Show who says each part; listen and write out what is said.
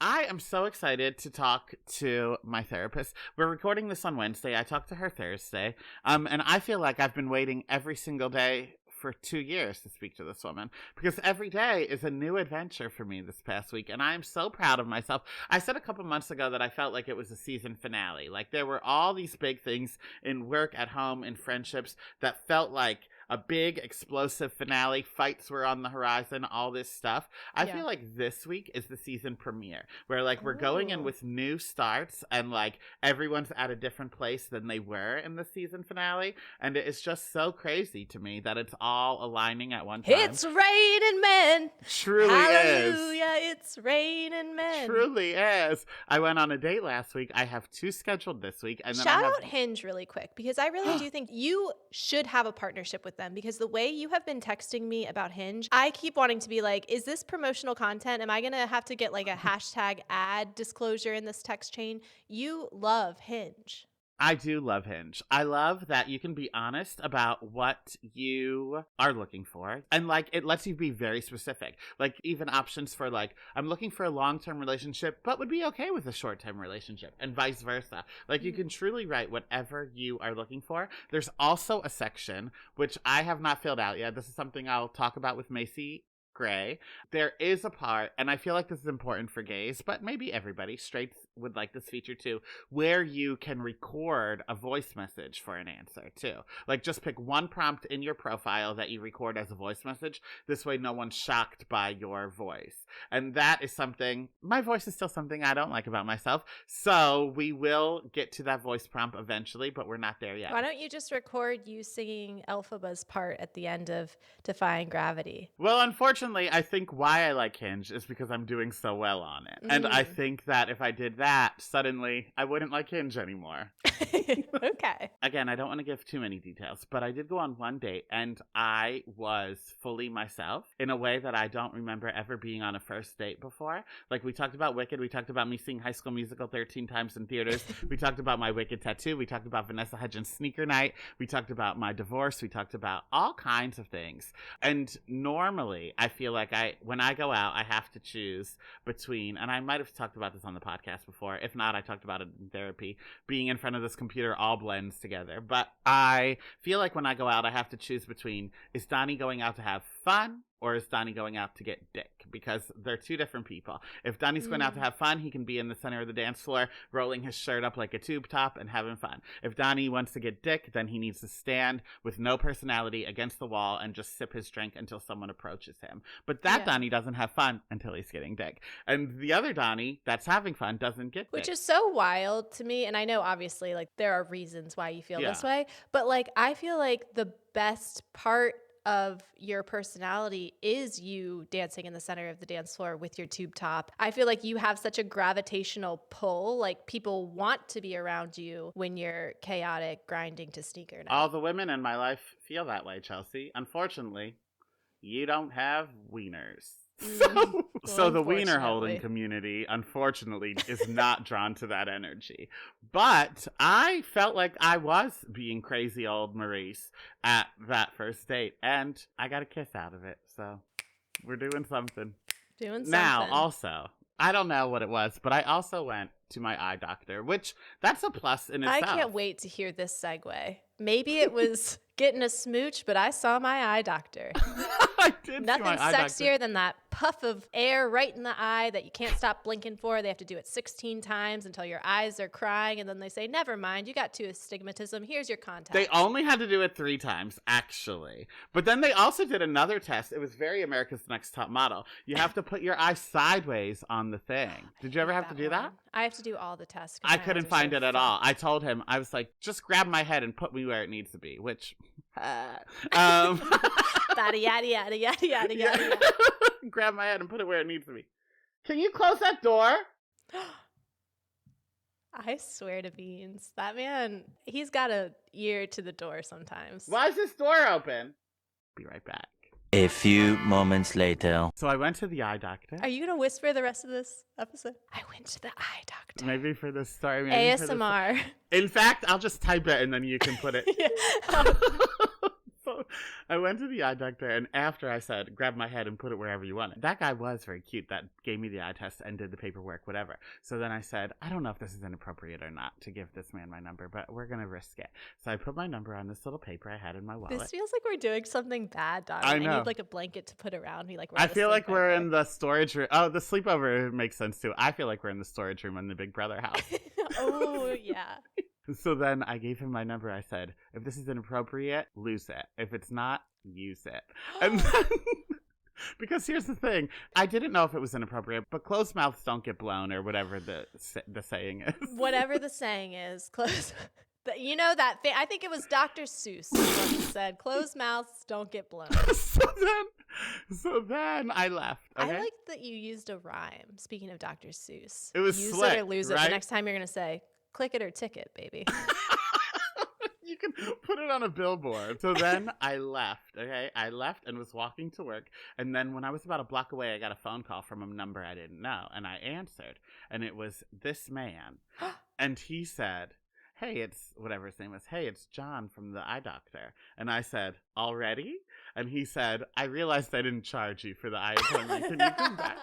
Speaker 1: I am so excited to talk to my therapist. We're recording this on Wednesday. I talked to her Thursday. And I feel like I've been waiting every single day for 2 years to speak to this woman, because every day is a new adventure for me this past week, and I am so proud of myself. I said a couple months ago that I felt like it was a season finale. Like, there were all these big things in work, at home, in friendships that felt like a big explosive finale. Fights were on the horizon, all this stuff. I feel like this week is the season premiere, where like we're going in with new starts, and like everyone's at a different place than they were in the season finale, and it is just so crazy to me that it's all aligning at one time.
Speaker 2: It's raining men.
Speaker 1: Truly
Speaker 2: Hallelujah,
Speaker 1: is.
Speaker 2: it's raining men.
Speaker 1: Truly is. I went on a date last week. I have 2 scheduled this week, and then
Speaker 2: Shout out Hinge really quick, because I really do think you should have a partnership with them, because the way you have been texting me about Hinge, I keep wanting to be like, is this promotional content? Am I going to have to get like a hashtag ad disclosure in this text chain? You love Hinge.
Speaker 1: I do love Hinge. I love that you can be honest about what you are looking for. And like, it lets you be very specific. Like, even options for like, I'm looking for a long-term relationship, but would be okay with a short-term relationship, and vice versa. Like, you can truly write whatever you are looking for. There's also a section, which I have not filled out yet. This is something I'll talk about with Macy Gray. There is a part, and I feel like this is important for gays, but maybe everybody, straights would like this feature too, where you can record a voice message for an answer too. Like, just pick one prompt in your profile that you record as a voice message. This way no one's shocked by your voice. And that is something, my voice is still something I don't like about myself. So we will get to that voice prompt eventually, but we're not there yet.
Speaker 2: Why don't you just record you singing Elphaba's part at the end of Defying Gravity?
Speaker 1: Well, unfortunately, I think why I like Hinge is because I'm doing so well on it. And I think that if I did that, suddenly I wouldn't like Hinge anymore.
Speaker 2: Okay.
Speaker 1: Again, I don't want to give too many details, but I did go on one date, and I was fully myself in a way that I don't remember ever being on a first date before. Like, we talked about Wicked. We talked about me seeing High School Musical 13 times in theaters. We talked about my Wicked tattoo. We talked about Vanessa Hudgens' sneaker night. We talked about my divorce. We talked about all kinds of things. And normally, I feel like when I go out, I have to choose between, and I might have talked about this on the podcast before. If not, I talked about it in therapy. Being in front of this computer all blends together. But I feel like when I go out, I have to choose between, is Donny going out to have fun, or is Donny going out to get dick? Because they're 2 different people. If Donny's going out to have fun, he can be in the center of the dance floor, rolling his shirt up like a tube top and having fun. If Donny wants to get dick, then he needs to stand with no personality against the wall and just sip his drink until someone approaches him. But that Donny doesn't have fun until he's getting dick. And the other Donny that's having fun doesn't get dick.
Speaker 2: Which is so wild to me. And I know, obviously, like, there are reasons why you feel this way. But, like, I feel like the best part of your personality is you dancing in the center of the dance floor with your tube top. I feel like you have such a gravitational pull. Like, people want to be around you when you're chaotic, grinding to sneaker night.
Speaker 1: All the women in my life feel that way, Chelsea. Unfortunately, you don't have wieners. So the wiener holding community, unfortunately, is not drawn to that energy. But I felt like I was being crazy old Maurice at that first date, and I got a kiss out of it. So we're doing something. Now, also, I don't know what it was, but I also went to my eye doctor, which that's a plus in itself.
Speaker 2: I can't wait to hear this segue. Maybe it was getting a smooch, but I saw my eye doctor.
Speaker 1: I did.
Speaker 2: Nothing sexier than that puff of air right in the eye that you can't stop blinking for. They have to do it 16 times until your eyes are crying, and then they say, never mind, you got 2 astigmatism. Here's your contact.
Speaker 1: They only had to do it 3 times, actually. But then they also did another test. It was very America's Next Top Model. You have to put your eye sideways on the thing. Did you ever have to do that?
Speaker 2: I have to do all the tests.
Speaker 1: I couldn't find it at all. I told him, I was like, just grab my head and put me where it needs to be, which...
Speaker 2: yada, yada, yada, yada, yada, yada.
Speaker 1: Grab my head and put it where it needs to be. Can you close that door?
Speaker 2: I swear to beans, that man, he's got an ear to the door sometimes.
Speaker 1: Why is this door open? Be right back.
Speaker 3: A few moments later.
Speaker 1: So I went to the eye doctor.
Speaker 2: Are you going to whisper the rest of this episode? I went to the eye doctor.
Speaker 1: Maybe for this story.
Speaker 2: ASMR.
Speaker 1: In fact, I'll just type it and then you can put it.
Speaker 2: Yeah.
Speaker 1: So I went to the eye doctor, and after I said, grab my head and put it wherever you want it, that guy was very cute. That gave me the eye test and did the paperwork, whatever. So then I said, I don't know if this is inappropriate or not to give this man my number, but we're going to risk it. So I put my number on this little paper I had in my wallet.
Speaker 2: This feels like we're doing something bad, Donny.
Speaker 1: I know.
Speaker 2: I need like a blanket to put around me. Like
Speaker 1: I feel like we're in the storage room. Oh, the sleepover makes sense too. I feel like we're in the storage room in the Big Brother house.
Speaker 2: Oh, yeah.
Speaker 1: So then I gave him my number. I said, if this is inappropriate, lose it. If it's not, use it. And then, because here's the thing. I didn't know if it was inappropriate, but closed mouths don't get blown, or whatever the saying is.
Speaker 2: Whatever the saying is, close. You know that thing? I think it was Dr. Seuss who said, closed mouths don't get blown.
Speaker 1: So then I left. Okay?
Speaker 2: I like that you used a rhyme. Speaking of Dr. Seuss.
Speaker 1: It was
Speaker 2: use
Speaker 1: slick,
Speaker 2: it or lose it.
Speaker 1: right?
Speaker 2: The next time you're going to say, click it or ticket, baby.
Speaker 1: You can put it on a billboard. So then I left, okay? I left and was walking to work. And then when I was about a block away, I got a phone call from a number I didn't know. And I answered. And it was this man. And he said, hey, it's whatever his name was. Hey, it's John from the eye doctor. And I said, already? And he said, I realized I didn't charge you for the eye appointment. Can you come back?